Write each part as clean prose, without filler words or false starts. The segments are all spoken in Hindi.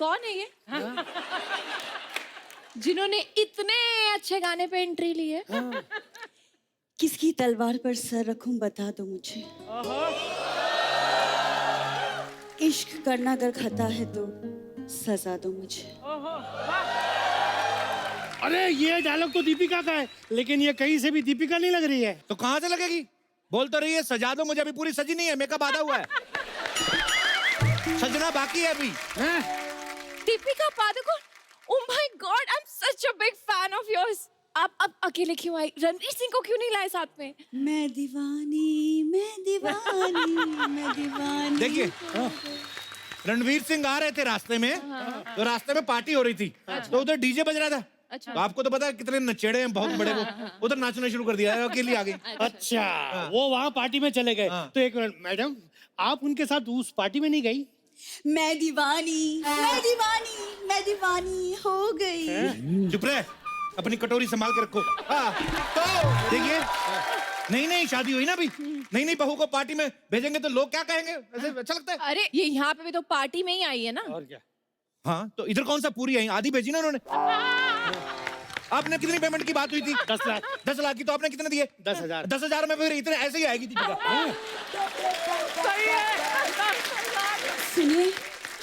कौन है ये जिन्होंने इतने अच्छे गाने पे एंट्री ली है? किसकी तलवार पर सर रखूं बता दो मुझे। इश्क करना अगर खता है तो सजा दो मुझे। अरे ये डायलॉग तो दीपिका का है, लेकिन ये कहीं से भी दीपिका नहीं लग रही है। तो कहाँ से लगेगी? बोल तो रही है सजा दो मुझे, अभी पूरी सजी नहीं है, मेकअप आधा हुआ है, सजना बाकी है अभी। Deepika Padukone, oh my God, I am such a big fan of yours. आप अब अकेले क्यों आई? रणवीर सिंह को क्यों नहीं लाए साथ में? मैं दीवानी, मैं दीवानी, मैं दीवानी। देखिए रणवीर सिंह आ रहे थे रास्ते में, तो रास्ते में पार्टी हो रही थी, तो उधर डीजे बज रहा था। अच्छा। तो आपको तो पता है कितने नचेड़े हैं बहुत बड़े, वो उधर नाचना शुरू कर दिया, अकेली आ गई। अच्छा, वो वहाँ पार्टी में चले गए। तो एक मिनट मैडम, आप उनके साथ उस पार्टी में नहीं गई? मैं दीवानी, मैं दीवानी, मैं दीवानी हो गई। चुप रहे, अपनी कटोरी संभाल के रखो। तो देखिए नहीं शादी हुई ना अभी, नहीं बहू को पार्टी में भेजेंगे तो लोग क्या कहेंगे? ऐसे अच्छा लगता है? अरे ये यहाँ पे भी तो पार्टी में ही आई है ना। और क्या? हाँ तो इधर कौन सा पूरी आई, आधी भेजी ना उन्होंने। आपने कितनी पेमेंट की बात हुई थी? 10 लाख। 10 लाख की, तो आपने कितने दिए? 10,000। 10,000 में फिर इतने ऐसे ही आएगी दीपिका। सुनिए,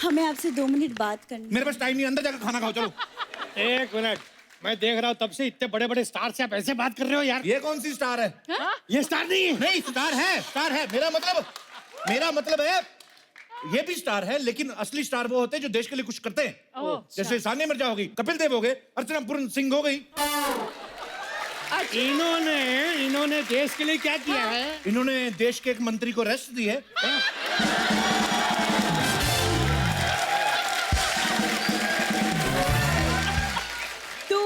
हमें आपसे 2 मिनट बात करनी। मेरे पास टाइम नहीं, अंदर जाकर खाना खाओ चलो। एक मिनट, मैं देख रहा हूँ तब से इतने बड़े बड़े स्टार से आप ऐसे बात कर रहे हो यार। ये कौन सी स्टार है? ये स्टार नहीं है। नहीं स्टार है, स्टार है। मेरा मतलब है ये भी स्टार है, लेकिन असली स्टार वो होते हैं जो देश के लिए कुछ करते हैं। जैसे सानिया मिर्जा हो गई, कपिल देव हो गए, अर्चना पूर्ण सिंह हो गई। इन्होंने देश के लिए क्या किया है? इन्होंने देश के एक मंत्री को रेस्ट दी है। तो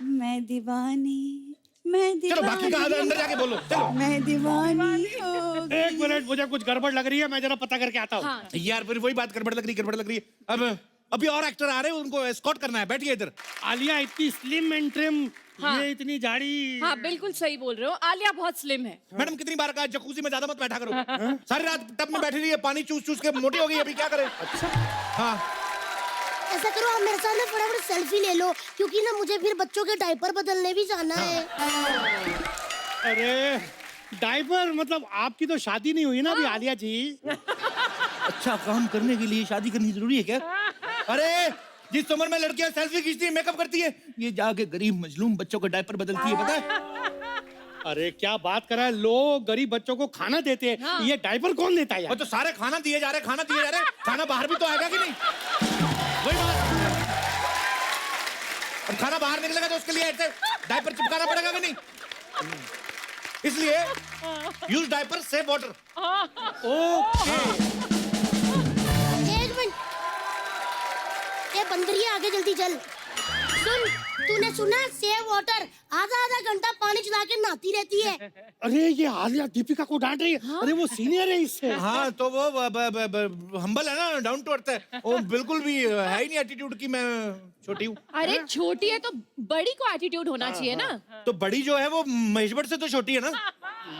मैं दीवानी, मैं चलो बाकी का दीवानी, अंदर जाके बोलो चलो। मैं दीवानी हो गई। एक मिनट, मुझे कुछ गड़बड़ लग रही है, मैं जरा पता करके आता हूँ। हाँ। यार फिर वही बात गड़बड़ लग रही है। अब अभी और एक्टर आ रहे हैं, उनको एस्कॉर्ट करना है, बैठिए इधर। आलिया इतनी स्लिम एंड ट्रिम, हाँ। ये इतनी झाड़ी। हाँ बिल्कुल सही बोल रहे हो, आलिया बहुत स्लिम है। मैडम कितनी बार कहा जकूजी में ज्यादा मत बैठा करो। सारी रात टब में बैठी रही है, पानी चूस चूस के मोटी हो गई, अभी क्या करे? अच्छा हाँ ऐसा करो, आप मेरे साथ ना फटाफट सेल्फी ले लो, क्योंकि ना मुझे फिर बच्चों के डायपर बदलने भी जाना है। अरे डायपर मतलब आपकी तो शादी नहीं हुई ना अभी आलिया जी। अच्छा काम करने के लिए शादी करनी जरूरी है क्या? अरे जिस उम्र में लड़कियां सेल्फी खींचती है, मेकअप करती है, ये जाके गरीब मजलूम बच्चों को डायपर बदलती है, पता है? अरे क्या बात कर रहा है, लोग गरीब बच्चों को खाना देते हैं। हाँ। ये डायपर कौन देता है वो यार? तो सारे खाना दिए जा रहे, खाना बाहर भी तो आएगा कि नहीं? वही बात। और खाना बाहर निकलेगा तो उसके लिए ऐसे डायपर चिपकाना पड़ेगा कि नहीं? इसलिए use diaper save water. Okay. एक मिनट, ये बंदरिया आगे जल्दी चल। सुन, तूने सुना सेव वाटर आधा आधा घंटा पानी चला के नहाती रहती है। अरे ये आलिया दीपिका को डांट रही है। हाँ? अरे वो सीनियर है इससे। हाँ तो वो हम्बल है ना, डाउन टू अर्थ है वो, बिल्कुल भी है ही नहीं एटीट्यूड की मैं छोटी हूँ। अरे छोटी है तो बड़ी को एटीट्यूड होना चाहिए ना। तो बड़ी जो है वो महेश भट्ट से तो छोटी है ना।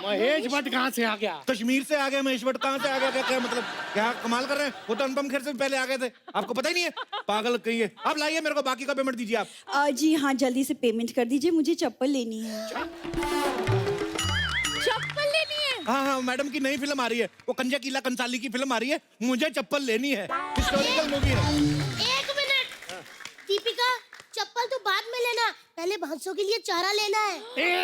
महेश भट्ट कहाँ से आ गया? कश्मीर से आ गया महेश भट्ट, कहाँ से आ गया? क्या मतलब, क्या कमाल कर रहे हैं? वो तो अनुपम खेर से भी पहले आ गए थे, आपको पता ही नहीं है? पागल कहिए। आप लाइए मेरे को बाकी का पेमेंट दीजिए आप। जी हाँ, जल्दी से पेमेंट कर दीजिए, मुझे चप्पल लेनी है। चप्पल लेनी है? हाँ मैडम की नई फिल्म आ रही है, वो कंजा कीला कंसाली की फिल्म आ रही है, मुझे चप्पल लेनी है, हिस्टोरिकल मूवी है। एक मिनट, दीपिका चप्पल तो बाद में लेना, पहले भैंसों के लिए चारा लेना है।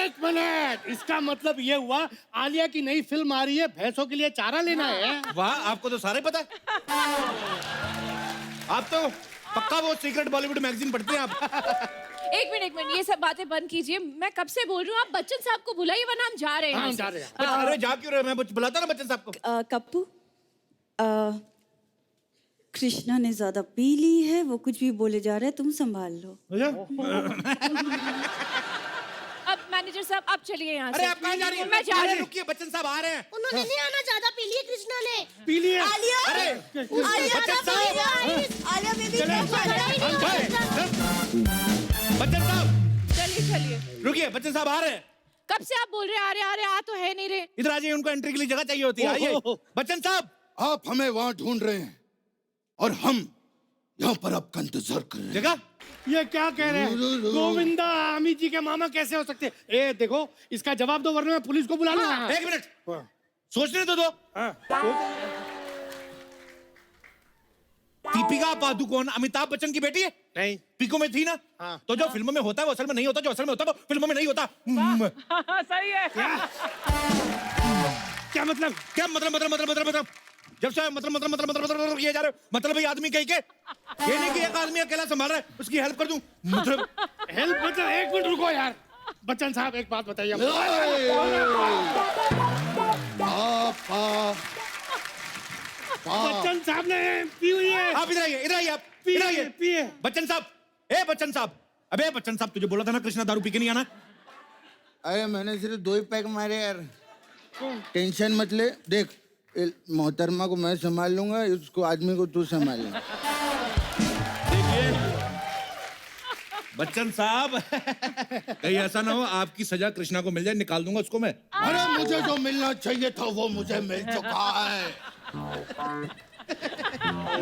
एक मिनट, इसका मतलब ये हुआ आलिया की नई फिल्म आ रही है, भैंसों के लिए चारा लेना है। वाह, आपको तो सारे पता है। आप तो पक्का वो सीक्रेट बॉलीवुड मैगजीन पढ़ते हैं आप। एक मिनट, ये सब बातें बंद कीजिए। मैं कब से बोल रही हूँ, आप बच्चन साहब को बुलाइए वरना हम जा रहे हैं। हम जा रहे हैं। अरे जा क्यों रहे? मैं बुलाता ना बच्चन साहब को। कप्पू, कृष्णा ने ज्यादा पी ली है, वो कुछ भी बोले जा रहे हैं, तुम संभाल लो। अब मैनेजर साहब आप चलिए यहाँ से। अरे आप कहाँ जा रही हैं? मैं जा रही हूँ। रुकिए, बच्चन साहब आ रहे हैं। उन्होंने नहीं आना, ज्यादा पी लिए कृष्णा ने। पी लिए। आलिया, अरे आलिया, बच्चन साहब, आलिया बेबी, बच्चन साहब चलिए। रुकिए, बच्चन साहब आ रहे हैं। कब से आप बोल रहे हैं आ रहे, आ तो है नहीं रहे। इधर आ जाइए, उनको एंट्री के लिए जगह चाहिए होती है। आइए बच्चन साहब। आप हमें वहां ढूंढ रहे हैं और हम यहाँ पर आपका इंतजार कर रहे हैं। जगह ये क्या कह रहे हैं? गोविंदा अमित जी के मामा कैसे हो सकते हैं? ए देखो, इसका जवाब दो वरना मैं पुलिस को बुला लूंगा। एक मिनट, सोचने तो दो। दीपिका पादुकोण अमिताभ बच्चन की बेटी है? नहीं। पिको में थी ना? हाँ। तो जो फिल्मों में होता है वो असल में नहीं होता, जो असल में होता है वो फिल्मों में नहीं होता। सही है। क्या मतलब? क्या मतलब? जब से मतलब ये जा रहे हो, मतलब ये आदमी कहीं के, ये नहीं कि एक आदमी अकेला संभाल रहा है, उसकी हेल्प कर दूं, मतलब हेल्प मतलब? एक मिनट रुको यार। बच्चन साहब एक बात बताइए। बच्चन साहब ने पी हुई है। आप इधर आइए, आप इधर आइए। पिए। बच्चन साहब, बच्चन साहब, अबे बच्चन साहब, तुझे बोला था ना कृष्णा दारू पी के नहीं आना। अरे मैंने सिर्फ 2 ही पैक मारे यार, टेंशन मत ले। देख, मोहतरमा को मैं संभाल लूंगा, उसको आदमी को तू संभाल ले। देखिए बच्चन साहब, कहीं ऐसा ना हो आपकी सजा कृष्णा को मिल जाए, निकाल दूंगा उसको मैं। अरे मुझे जो मिलना चाहिए था वो मुझे मिल चुका है।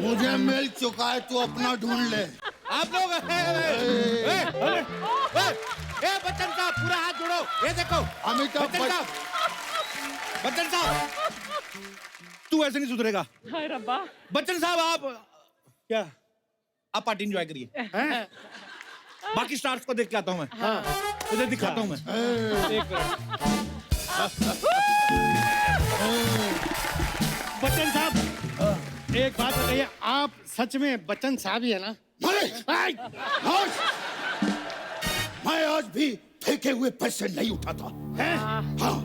मुझे मिल चुका है, तू अपना ढूंढ ले। आप लोग बच्चन साहब पूरा हाथ जोड़ो, ये देखो। अमिताभ बच्चन साहब तू ऐसे नहीं सुधरेगा। हाय रब्बा। बच्चन साहब आप क्या? आप पार्टी एंजॉय करिए, बाकी स्टार्स को देख के आता हूँ मैं। उधर दिखाता हूँ मैं। बच्चन साहब एक बात बताइए, आप सच में बच्चन साहब ही है ना? मैं आज भी फेंके हुए पैसे नहीं उठाता। हैं? हाँ।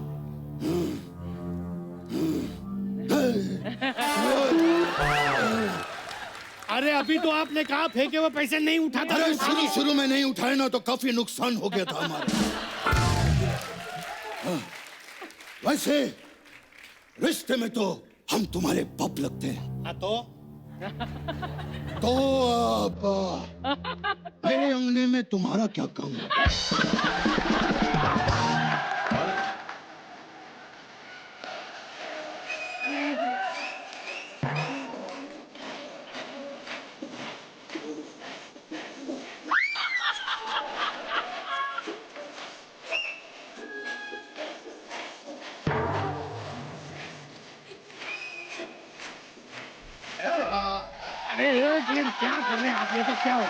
अरे अभी तो आपने कहा फेंके हुए पैसे नहीं उठाता। अरे शुरू में नहीं उठाए ना तो काफी नुकसान हो गया था हमारा। हाँ। वैसे रिश्ते में तो हम तुम्हारे बाप लगते हैं। हाँ तो अब मेरे अंगने में तुम्हारा क्या काम है? अरे ये क्या कर रहे हैं आप? ये तो क्या हो?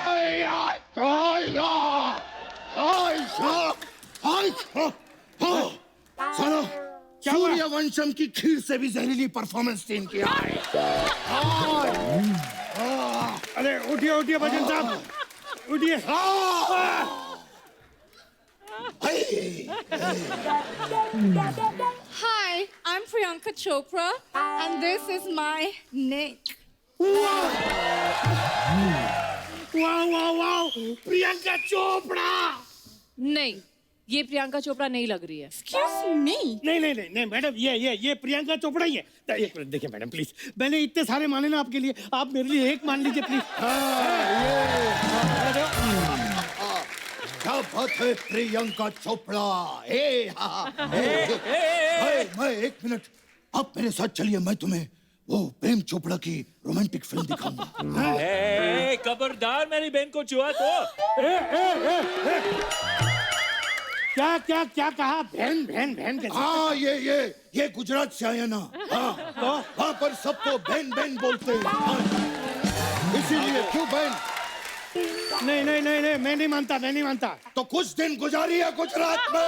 सुनो, सूर्यवंशम की खीर से भी जहरीली परफॉर्मेंस थी इनकी। अरे उठिए बच्चन साहब, उठिए। Hi, I'm Priyanka Chopra, and this is my Nick. वाह, प्रियंका चोपड़ा। नहीं, ये प्रियंका चोपड़ा नहीं लग रही है। Excuse me. नहीं मैडम, ये प्रियंका चोपड़ा ही है। एक मिनट देखिए मैडम प्लीज, मैंने इतने सारे माने ना आपके लिए, आप मेरे लिए एक मान लीजिए प्लीज। क्या बात है प्रियंका चोपड़ा। मैं एक मिनट, आप मेरे साथ चलिए, मैं तुम्हें वो प्रेम चोपड़ा की रोमांटिक फिल्म दिखाऊंगा। खबरदार मेरी बहन को छुआ तो। क्या कहा? बहन कैसे? हाँ, ये गुजरात से आया ना। हाँ, तो वहाँ पर सबको बहन बोलते हैं। हाँ, इसीलिए क्यों बहन? नहीं, मैं नहीं मानता। तो कुछ दिन गुजारिए गुजरात में।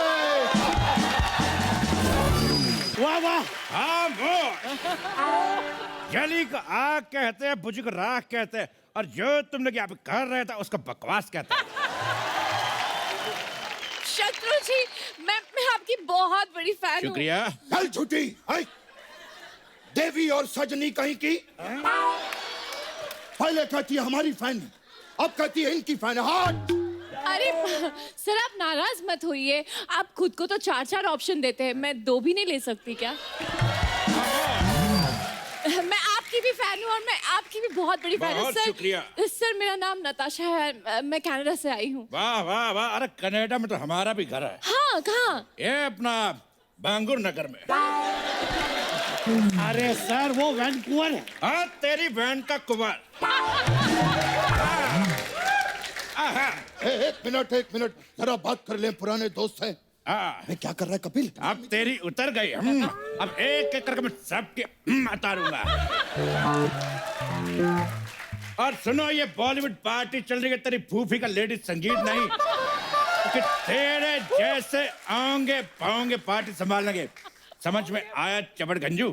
वाह। हाँ वो जली को आग कहते हैं, बुझ को राख कहते हैं, और जो तुम लोग यहाँ पे कर रहे थे उसको बकवास कहते हैं। शत्रु जी, मैं आपकी बहुत बड़ी फैन हूँ। शुक्रिया। कल छुट्टी देवी और सजनी कहीं की। पहले कहती है हमारी फैन, अब कहती है इनकी फैन। हाथ। अरे सर, आप नाराज मत होइए, आप खुद को तो 4 ऑप्शन देते हैं, मैं 2 भी नहीं ले सकती क्या? मैं आपकी भी फैन हूँ और मैं आपकी भी बहुत बड़ी फैन हूँ बहुत सर। शुक्रिया। सर, मेरा नाम नताशा है, मैं कनाडा से आई हूँ। वाह, अरे कनाडा में तो हमारा भी घर है। हाँ, कहाँ? ये अपना बांगुर नगर में। अरे सर, वो वैंकूवर है। हाँ, तेरी बहन का कुंवर। एक मिनट जरा बात कर ले, पुराने दोस्त हैं। मैं क्या कर रहा है कपिल? अब तेरी उतर गई। अब एक एक करके मैं सबके उतारूंगा। और सुनो, ये बॉलीवुड पार्टी चल रही है, तेरी फूफी का लेडीज संगीत नहीं कि तेरे जैसे आएंगे पाओगे पार्टी संभालने। समझ में आया चपड़ गंजू?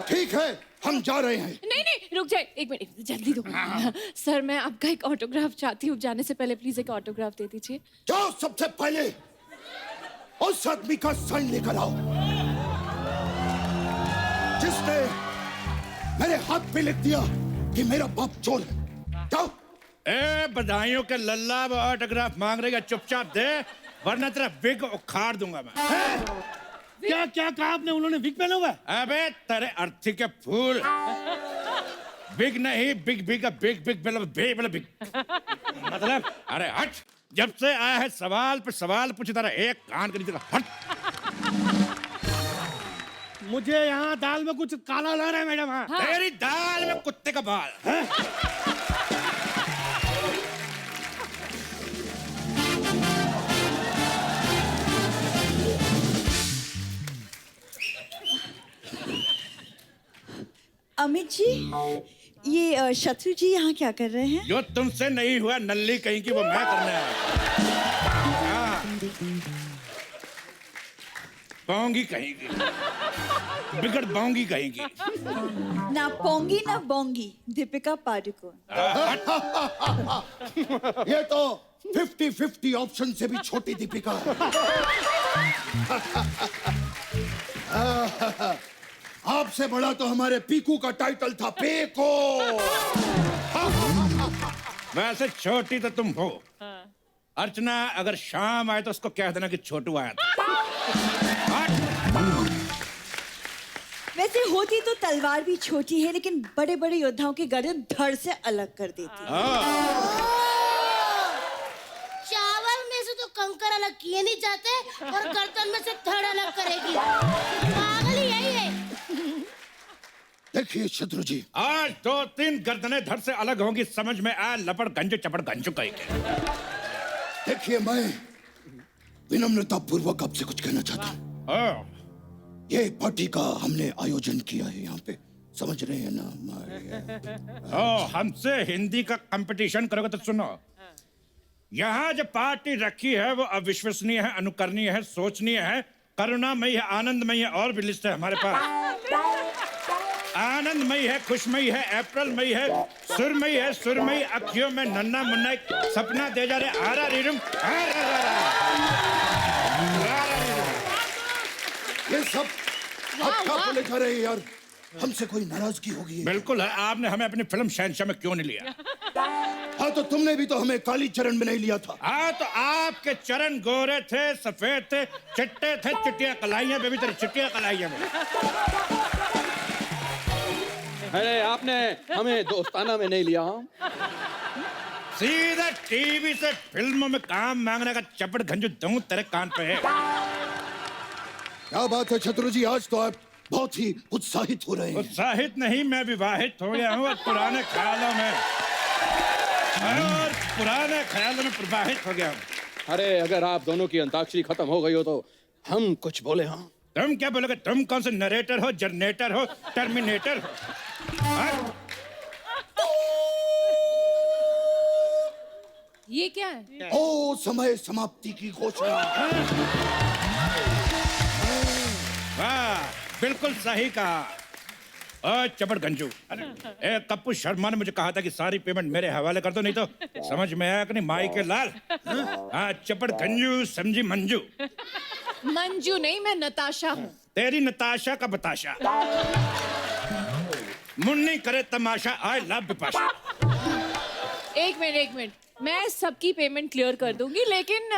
ठीक है, हम जा रहे हैं। नहीं रुक जाए, एक मिनट जल्दी दो। सर मैं आपका एक ऑटोग्राफ चाहती हूँ, जाने से पहले प्लीज एक ऑटोग्राफ दे दीजिए। जाओ, सबसे पहले उस आदमी का साइन लेकर आओ जिसने मेरे हाथ पे लिख दिया कि मेरा बाप चोर है। जाओ। ए बधाइयों के लल्ला, वो ऑटोग्राफ मांग रही है, चुपचाप दे वरना तेरा विग उखाड़ दूंगा मैं। क्या क्या कहा आपने? उन्होंने विग पहना हुआ है? अबे तेरे अर्थी के फूल, बिग नहीं बिग बिग बिग बिग मतलब अरे हट। जब से आया है सवाल पे सवाल पूछ रहा, एक कान के नीचे हट। मुझे यहाँ दाल में कुछ काला लग रहा है मैडम। हाँ। तेरी दाल में कुत्ते का बाल। अमित जी, ये शत्रु जी यहाँ क्या कर रहे हैं? जो तुमसे नहीं हुआ नल्ली कहीं की, वो मैं करने आया। पाऊंगी कहीं की, बिगड़ पाऊंगी कहीं की। ना पोंगी ना बोंगी, दीपिका पादुकोण। ये तो 50-50 ऑप्शन से भी छोटी दीपिका है। आपसे बड़ा तो हमारे पीकू का टाइटल था, पीकू। वैसे छोटी तो तुम हो। अर्चना अगर शाम आए तो उसको कह देना कि छोटू आया था। वैसे होती तो तलवार भी छोटी है, लेकिन बड़े बड़े योद्धाओं की गर्दन धड़ से अलग कर देती है। चावल में से तो कंकर अलग किए नहीं जाते और गर्दन में से धड़ अलग करेगी। पागल ही यही है। देखिए शत्रु जी, आज 2-3 गर्दनें धड़ से अलग होंगी, समझ में आया? लपड़ गंजू चपड़ गंजू कहीं के। देखिए मैं विनम्रता पूर्वक आपसे कुछ कहना चाहता हूँ। ये पार्टी का हमने आयोजन किया है यहाँ पे, समझ रहे हैं ना? हमसे हिंदी का कंपटीशन करोगे तो सुनो, यहाँ जो पार्टी रखी है वो अविश्वसनीय है, अनुकरणीय है, सोचनीय है, करुणामयी है, आनंदमयी है, और भी लिस्ट है हमारे पास। आनंदमयी है, खुशमयी है, अप्रैलमयी है, सुरमयी है, सुरमयी अखियों में नन्ना मुन्ना एक सपना दे जा रहे। आरा रीरुम, ये सब आप क्या बोले जा रहे हैं यार? हमसे कोई नाराजगी होगी? बिल्कुल है। आपने हमें अपनी फिल्म शहंशाह में क्यों नहीं लिया? हाँ, तो तुमने भी तो हमें काली चरण में नहीं लिया था। हाँ, तो आपके चरण गोरे थे, सफेद थे, चिट्टे थे, चिट्टियां कलाइयां बेबी, तेरी चिट्टियां कलाइयां में। अरे आपने हमें दोस्ताना में नहीं लिया। सीधा टीवी से फिल्मों में काम मांगने का चपड़ गंजू दूं तेरे कान पे है। क्या बात है शत्रु जी, आज तो आप बहुत ही उत्साहित हो रहे हैं। उत्साहित नहीं, मैं विवाहित हो गया हूँ और पुराने ख्यालों में प्रवाहित हो गया हूँ। अरे अगर आप दोनों की अंताक्षरी खत्म हो गई हो तो हम कुछ बोले। हाँ, तुम क्या बोलोगे? तुम कौन से नरेटर हो, जनरेटर हो, टर्मिनेटर हो? ये क्या है? ओ, समय समाप्ति की घोषणा। वाह, बिल्कुल सही कहा। चपड़ गंजू, ए कप्पू शर्मा ने मुझे कहा था कि सारी पेमेंट मेरे हवाले कर दो, नहीं तो समझ में आया कि नहीं माई के लाल। हाँ, चपड़ गंजू समझी मंजू। मंजू नहीं, मैं नताशा हूँ। तेरी नताशा का बताशा, मुन्नी करे तमाशा, आई लव बिपाशा। एक मिनट, मैं सबकी पेमेंट क्लियर कर दूंगी, लेकिन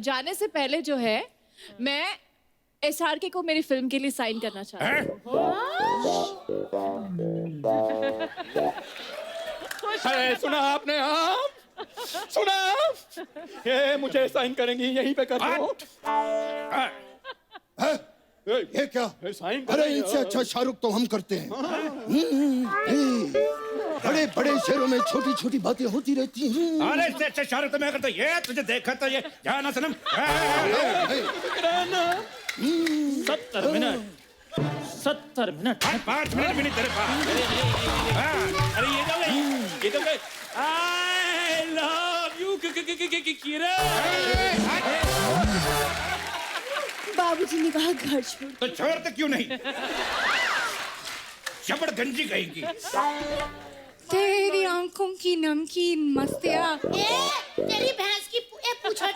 जाने से पहले जो है, मैं SRK को मेरी फिल्म के लिए साइन करना चाहती हूँ। अरे सुना आपने? हाँ सुना, ये मुझे साइन करेंगी, यहीं पे कर दो। ये क्या? साइन अरे इनसे अच्छा शाहरुख तो हम करते हैं। बड़े बड़े शहरों में छोटी छोटी बातें होती रहती हैं। अरे इससे अच्छा शाहरुख तो मैं करता ये तुझे देखा तो ये जाना सनम 70 मिनट 5 मिनट भी नहीं तेरे पास। अरे ये तो आई लव यू किरण। बाबूजी ने कहा घर छोड़। तो छोड़ते क्यों नहीं? जबड़ गंजी कहेगी। तेरी आंखों की नमकीन मस्तिया। तेरी भैंस की पूछ हट।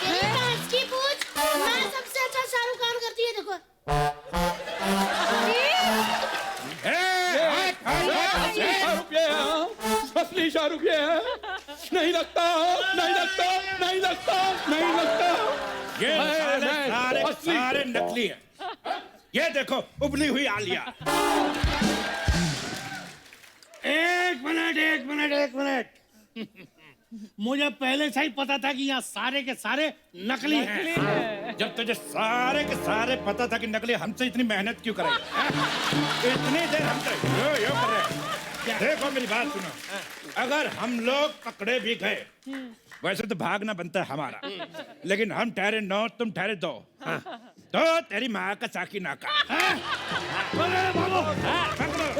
तेरी भैंस की पूछ। मैं सबसे अच्छा शाहरुख खान करती है देखो। शाहरुख ये है, असली शाहरुख ये है। नहीं लगता, नहीं लगता, नहीं लगता, नहीं लगता। ये सारे असली। सारे नकली है। ये देखो उबली हुई आलिया। एक मिनट मुझे पहले से ही पता था कि यहाँ सारे के सारे नकली हैं। जब तुझे सारे के सारे पता था कि नकली, हमसे इतनी मेहनत क्यों कराई? इतनी देर हम यो कर रहे हैं। देखो मेरी बात सुनो, अगर हम लोग पकड़े भी गए, वैसे तो भागना बनता है हमारा, लेकिन हम ठहरे 9 तुम ठहरे 2, तो तेरी माँ का साकी नाका। पकड़ो।